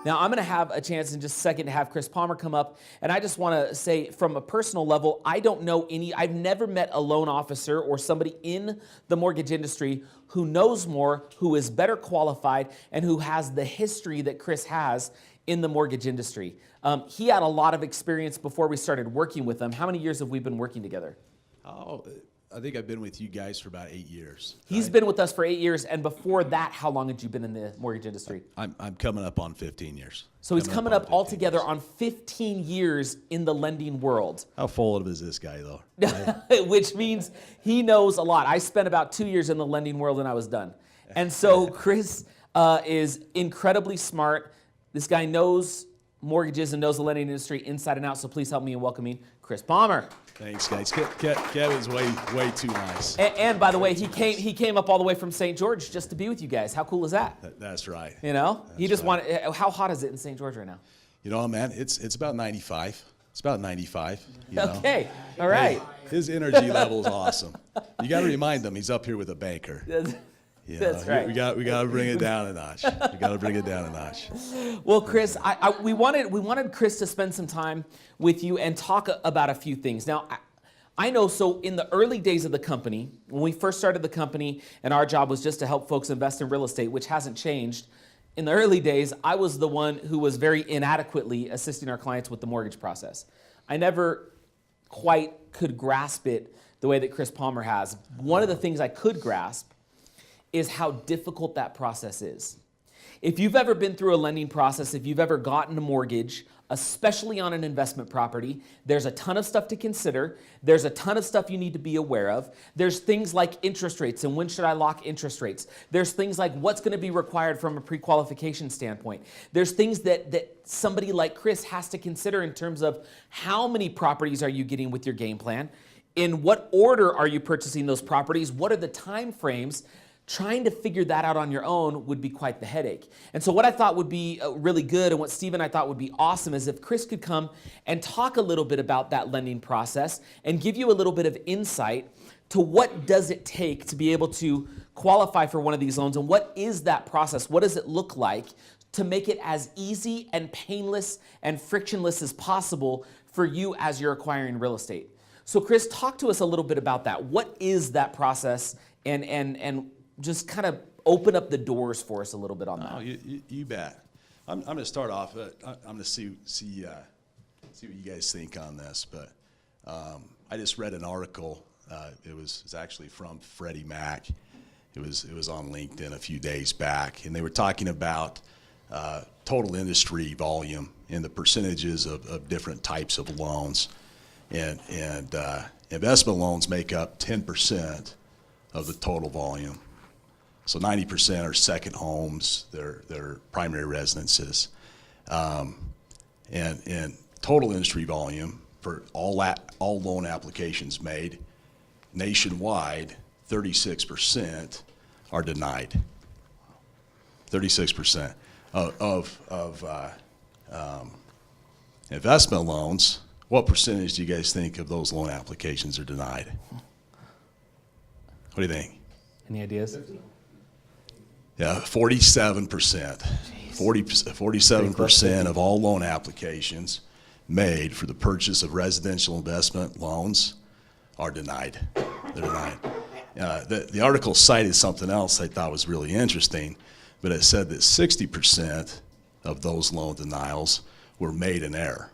Now, I'm going to have a chance in just a second to have Chris Palmer come up, and I just want to say from a personal level, I've never met a loan officer or somebody in the mortgage industry who knows more, who is better qualified, and who has the history that Chris has in the mortgage industry. He had a lot of experience before we started working with him. How many years have we been working together? Oh, I think I've been with you guys for about 8 years. He's been with us for 8 years, and before that, how long had you been in the mortgage industry? I'm coming up on 15 years. So he's coming up altogether on 15 years in the lending world. How full of is this guy, though? Which means he knows a lot. I spent about 2 years in the lending world and I was done. And so Chris is incredibly smart. This guy knows mortgages and knows the lending industry inside and out, so please help me in welcoming Chris Palmer. Thanks, guys. Kevin's way too nice. And by the way, he came up all the way from St. George just to be with you guys. How cool is that? That's right. You know, That's he just right. wanted. How hot is it in St. George right now? You know, man, it's about 95. It's about 95. You know? Okay, all right. His energy level is awesome. You got to remind him he's up here with a banker. You know, That's right. We got to bring it down a notch. We got to bring it down a notch. Well, Chris, we wanted Chris to spend some time with you and talk about a few things. Now, I know, so in the early days of the company, when we first started the company, and our job was just to help folks invest in real estate, which hasn't changed. In the early days, I was the one who was very inadequately assisting our clients with the mortgage process. I never quite could grasp it the way that Chris Palmer has. One of the things I could grasp is how difficult that process is. If you've ever been through a lending process, if you've ever gotten a mortgage, especially on an investment property, there's a ton of stuff to consider. There's a ton of stuff you need to be aware of. There's things like interest rates and when should I lock interest rates. There's things like what's going to be required from a pre-qualification standpoint. There's things that somebody like Chris has to consider in terms of how many properties are you getting with your game plan? In what order are you purchasing those properties? What are the time frames? Trying to figure that out on your own would be quite the headache. And so what I thought would be really good and what Steve and I thought would be awesome is if Chris could come and talk a little bit about that lending process and give you a little bit of insight to what does it take to be able to qualify for one of these loans and what is that process? What does it look like to make it as easy and painless and frictionless as possible for you as you're acquiring real estate? So Chris, talk to us a little bit about that. What is that process and just kind of open up the doors for us a little bit on that. Oh, you bet. I'm going to start off. I'm going to see what you guys think on this. But I just read an article. It was actually from Freddie Mac. It was on LinkedIn a few days back, and they were talking about total industry volume and the percentages of different types of loans. And investment loans make up 10% of the total volume. So 90% are second homes, they're primary residences. And total industry volume for all loan applications made nationwide, 36% are denied. 36% of investment loans. What percentage do you guys think of those loan applications are denied? What do you think? Any ideas? Yeah, 47%. 47% of all loan applications made for the purchase of residential investment loans are denied. They're denied. The article cited something else I thought was really interesting, but it said that 60% of those loan denials were made in error.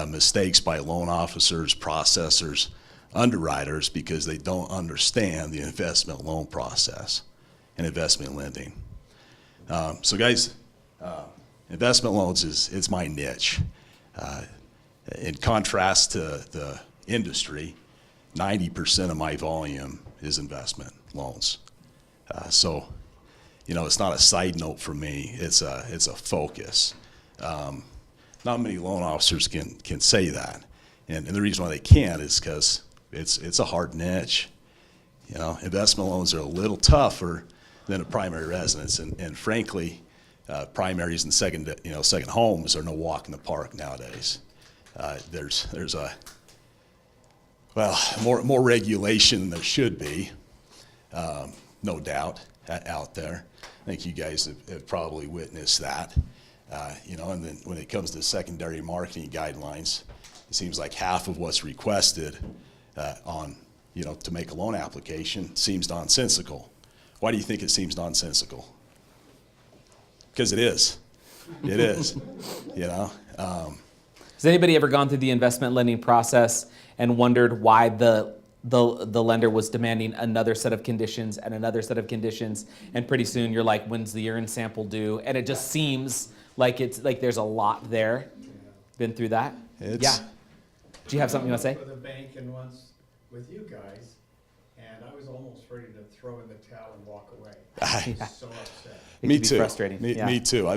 Mistakes by loan officers, processors, underwriters, because they don't understand the investment loan process and investment lending. So guys, investment loans it's my niche. In contrast to the industry, 90% of my volume is investment loans. So, you know, it's not a side note for me. It's a focus. Not many loan officers can say that, and the reason why they can't is because it's a hard niche. You know, investment loans are a little tougher than a primary residence, and frankly, primaries and second homes are no walk in the park nowadays. There's more regulation than there should be, no doubt, out there. I think you guys have probably witnessed that. And then when it comes to secondary marketing guidelines, it seems like half of what's requested to make a loan application seems nonsensical. Why do you think it seems nonsensical? Because it is. It is. Has anybody ever gone through the investment lending process and wondered why the lender was demanding another set of conditions and another set of conditions, and pretty soon you're like, when's the urine sample due? And it just seems like it's like there's a lot there. Been through that? Yeah. Do you have something you want to say? With a bank and once with you guys, and I was almost ready to throw in the towel and walk away. I was so upset. It Me can be too. frustrating. Me too.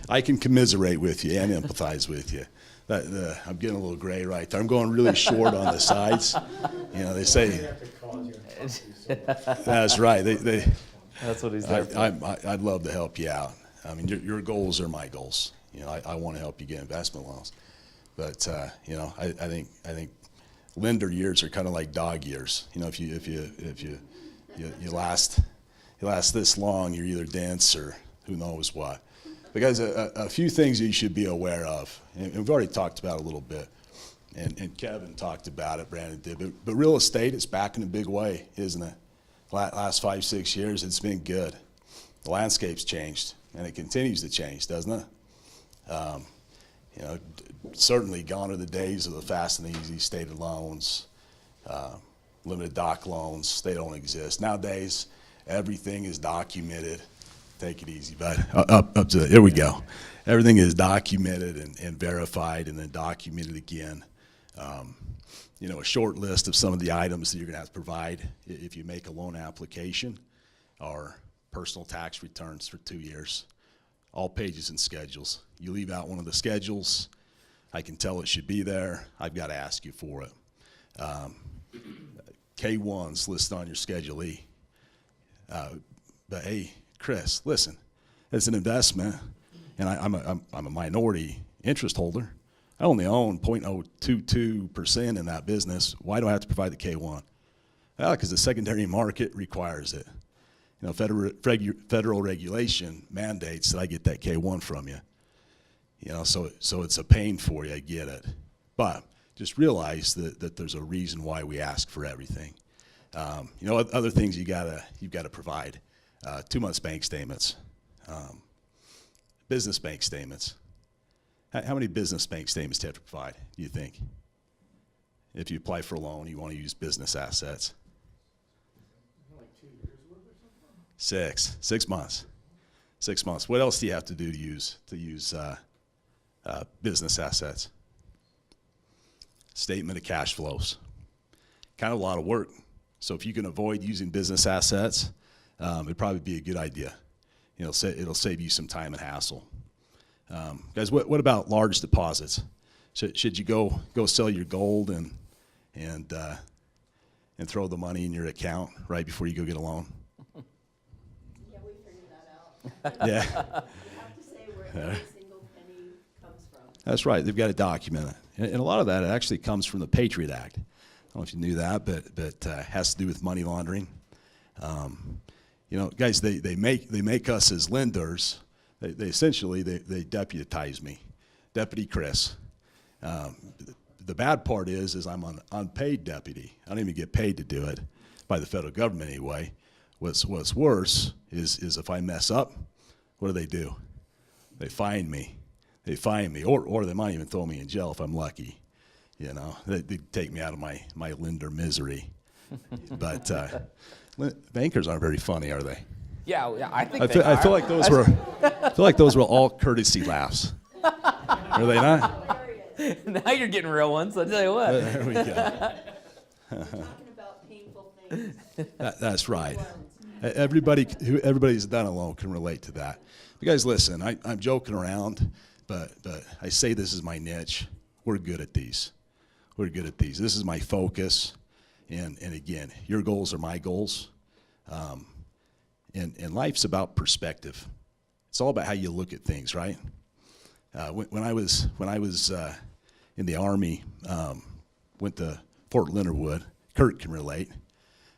I can commiserate with you and empathize with you. I'm getting a little gray right there. I'm going really short on the sides. They I say have to call you and talk to you so much. that's right. That's what he's there for. I'd love to help you out. I mean, your goals are my goals. I want to help you get investment loans, but I think lender years are kind of like dog years. If you last this long, you're either dense or who knows what. But guys, a few things that you should be aware of, and we've already talked about a little bit, and Kevin talked about it, Brandon did, but real estate is back in a big way, isn't it? Last 5-6 years, it's been good. The landscape's changed, and it continues to change, doesn't it? Certainly gone are the days of the fast and easy stated loans, limited doc loans. They don't exist. Nowadays, everything is documented. Take it easy, bud. Up to there we go. Everything is documented and verified and then documented again. A short list of some of the items that you're going to have to provide if you make a loan application are personal tax returns for 2 years, all pages and schedules. You leave out one of the schedules, I can tell it should be there. I've got to ask you for it. K1's listed on your Schedule E. But hey, Chris, listen, it's an investment, and I'm a minority interest holder. I only own 0.022% in that business. Why do I have to provide the K1? Well, because the secondary market requires it. Federal regulation mandates that I get that K1 from you. So it's a pain for you. I get it, but just realize that there's a reason why we ask for everything. Other things you've got to provide. 2 months bank statements, business bank statements. How many business bank statements do you have to provide, do you think? If you apply for a loan, you want to use business assets. Like 2 years worth or something? 6 months. 6 months. What else do you have to do to use business assets? Statement of cash flows. Kind of a lot of work. So if you can avoid using business assets, it'd probably be a good idea. It'll save you some time and hassle. Guys, what about large deposits? Should you go sell your gold and throw the money in your account right before you go get a loan? Yeah, we figured that out. Yeah. You have to say where every single penny comes from. That's right. They've got to document it. And a lot of that actually comes from the Patriot Act. I don't know if you knew that, but has to do with money laundering. Guys, they make us as lenders. They essentially deputize me, Deputy Chris. The bad part is I'm an unpaid deputy. I don't even get paid to do it by the federal government anyway. What's worse is if I mess up, what do? They fine me. Or they might even throw me in jail if I'm lucky. They take me out of my lender misery. But bankers aren't very funny, are they? Yeah, I think I feel like those were all courtesy laughs. Are they not? now you're getting real ones. I'll tell you what. There we go. Talking about painful things. That's right. Everybody's done a loan can relate to that. But guys, listen, I'm joking around, but I say this is my niche. We're good at these. This is my focus. And again, your goals are my goals. And life's about perspective. It's all about how you look at things, right? When I was in the Army, went to Fort Leonard Wood. Kurt can relate.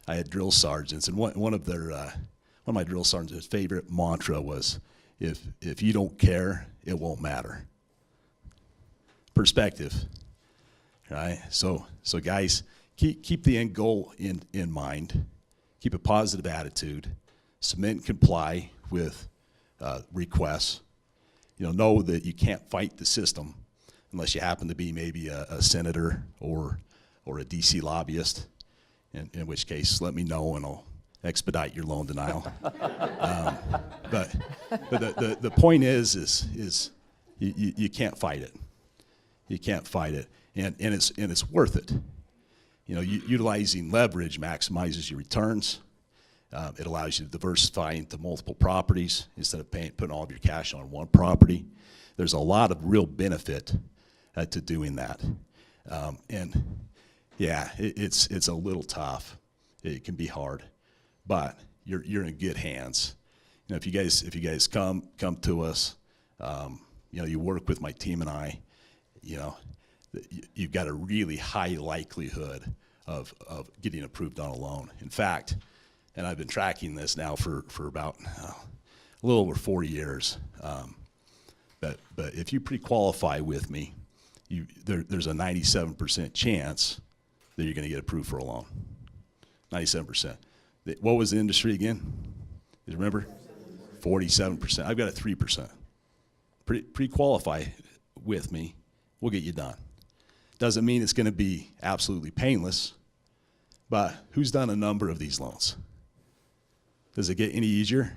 I had drill sergeants, and one of my drill sergeants' favorite mantra was, if you don't care, it won't matter. Perspective, right? So guys, keep the end goal in mind. Keep a positive attitude. Submit and comply with requests. Know that you can't fight the system unless you happen to be maybe a senator or a DC lobbyist, in which case let me know and I'll expedite your loan denial. But the point is you can't fight it. You can't fight it, and it's worth it. Utilizing leverage maximizes your returns. It allows you to diversify into multiple properties instead of putting all of your cash on one property. There's a lot of real benefit to doing that. And yeah, it's a little tough. It can be hard, but you're in good hands. If you guys come to us, you work with my team and I, you've got a really high likelihood of getting approved on a loan. In fact, and I've been tracking this now for about a little over 4 years. But if you pre-qualify with me, there's a 97% chance that you're going to get approved for a loan. 97%. What was the industry again? Do you remember? 47%. I've got a 3%. Pre-qualify with me, we'll get you done. Doesn't mean it's going to be absolutely painless, but who's done a number of these loans? Does it get any easier?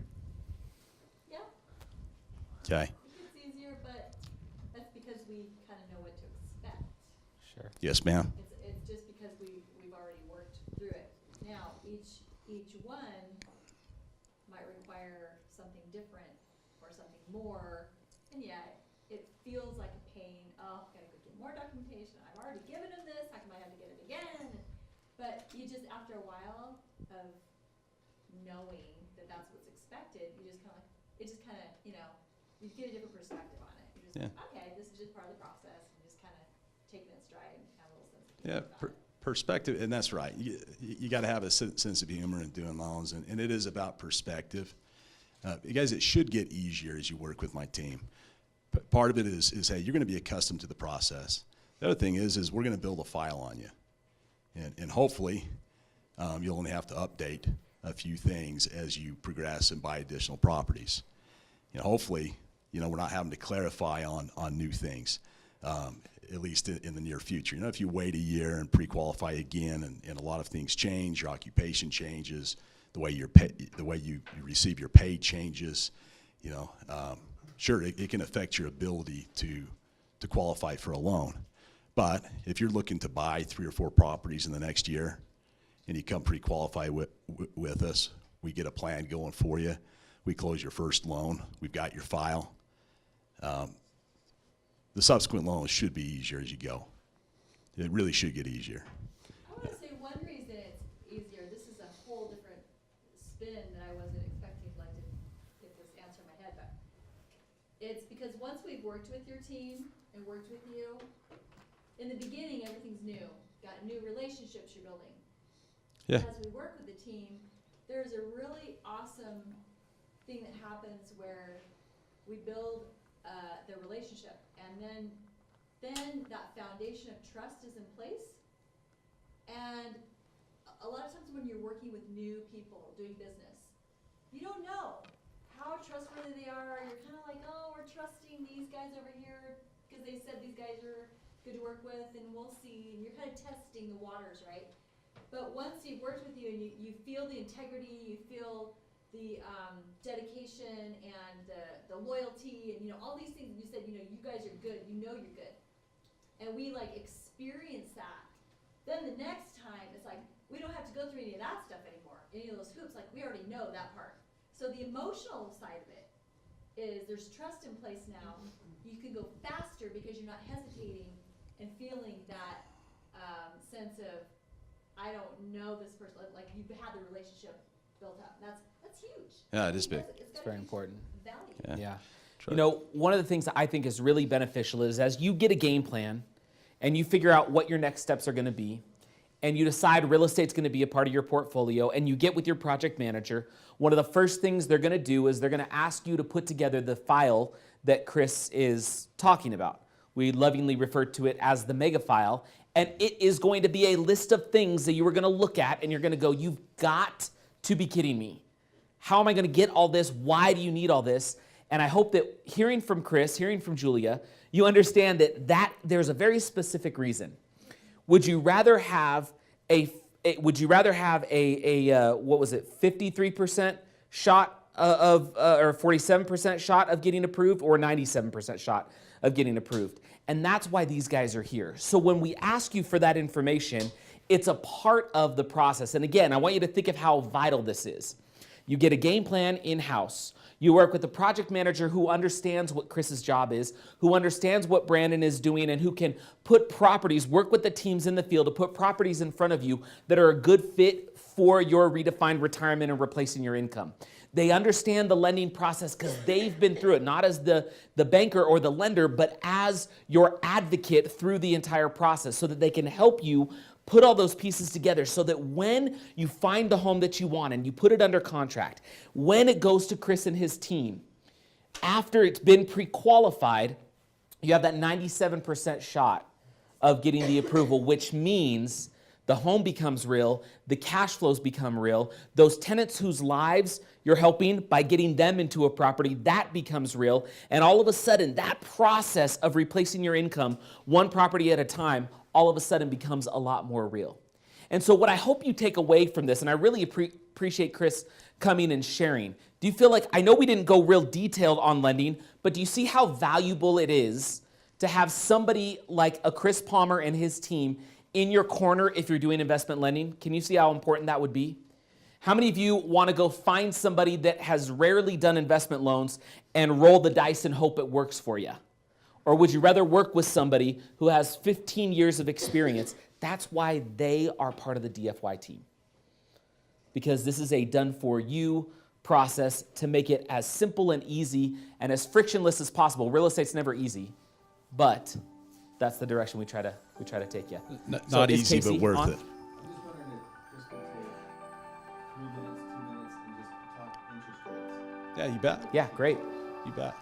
Yeah, Okay. it gets easier, but that's because we kind of know what to expect. Sure. Yes, ma'am. It's just because we've already worked through it. Now, each one might require something different or something more, and yet it feels like a pain. Oh, gotta go get more documentation. I've already given him this. How come I have to get it again? But you just, after a while of knowing that that's what's expected, you just kind of, you get a different perspective on it. You're just like, okay, this is just part of the process, and just kind of take it in stride and have a little sense of humor about it. Perspective, and that's right. You got to have a sense of humor in doing loans, and it is about perspective. You guys, it should get easier as you work with my team. Part of it is hey, you're going to be accustomed to the process. The other thing is we're going to build a file on you, and hopefully you'll only have to update a few things as you progress and buy additional properties. Hopefully, we're not having to clarify on new things, at least in the near future. If you wait a year and pre-qualify again, and a lot of things change, your occupation changes, the way you receive your pay changes, sure, it can affect your ability to qualify for a loan. But if you're looking to buy 3 or 4 properties in the next year, and you come pre-qualify with us, we get a plan going for you. We close your first loan. We've got your file. The subsequent loans should be easier as you go. It really should get easier. I want to say one reason it's easier, this is a whole different spin that I wasn't expecting, like, to get this answer in my head, but it's because once we've worked with your team and worked with you, in the beginning, everything's new. Got new relationships you're building. Yeah. As we work with the team, there's a really awesome thing that happens where we build the relationship, and then that foundation of trust is in place. And a lot of times when you're working with new people doing business, you don't know how trustworthy they are. You're kind of like, oh, we're trusting these guys over here because they said these guys are good to work with, and we'll see. And you're kind of testing the waters, right? But once you've worked with you and you feel the integrity, you feel the dedication and the loyalty and all these things, you said, you guys are good, you're good. And we experience that. Then the next time it's like, we don't have to go through any of that stuff anymore, any of those hoops, we already know that part. So the emotional side of it is there's trust in place now. You can go faster because you're not hesitating and feeling that sense of, I don't know this person, you've had the relationship built up. That's huge. Yeah, it is big. It's very important. Value. Yeah. Try- One of the things that I think is really beneficial is as you get a game plan and you figure out what your next steps are going to be, and you decide real estate's going to be a part of your portfolio, and you get with your project manager, one of the first things they're going to do is they're going to ask you to put together the file that Chris is talking about. We lovingly refer to it as the mega file, and it is going to be a list of things that you are going to look at, and you're going to go, you've got to be kidding me. How am I going to get all this? Why do you need all this? And I hope that hearing from Chris, hearing from Julia, you understand that there's a very specific reason. Would you rather have a 53% shot or 47% shot of getting approved, or 97% shot of getting approved? And that's why these guys are here. So when we ask you for that information, it's a part of the process. And again, I want you to think of how vital this is. You get a game plan in-house. You work with a project manager who understands what Chris's job is, who understands what Brandon is doing, and who can put properties, work with the teams in the field to put properties in front of you that are a good fit for your redefined retirement and replacing your income. They understand the lending process because they've been through it, not as the banker or the lender, but as your advocate through the entire process, so that they can help you put all those pieces together so that when you find the home that you want and you put it under contract, when it goes to Chris and his team, after it's been pre-qualified, you have that 97% shot of getting the approval, which means the home becomes real, the cash flows become real, those tenants whose lives you're helping by getting them into a property, that becomes real, and all of a sudden, that process of replacing your income, one property at a time, all of a sudden becomes a lot more real. And so what I hope you take away from this, and I really appreciate Chris coming and sharing, do you feel like, I know we didn't go real detailed on lending, but do you see how valuable it is to have somebody like a Chris Palmer and his team in your corner if you're doing investment lending? Can you see how important that would be? How many of you want to go find somebody that has rarely done investment loans and roll the dice and hope it works for you? Or would you rather work with somebody who has 15 years of experience? That's why they are part of the DFY team. Because this is a done-for-you process to make it as simple and easy and as frictionless as possible. Real estate's never easy, but that's the direction we try to take you. Not easy, but worth it. I'm just wondering if Chris could take 3 minutes, 2 minutes, and just talk interest rates. Yeah, you bet. Yeah, great. You bet.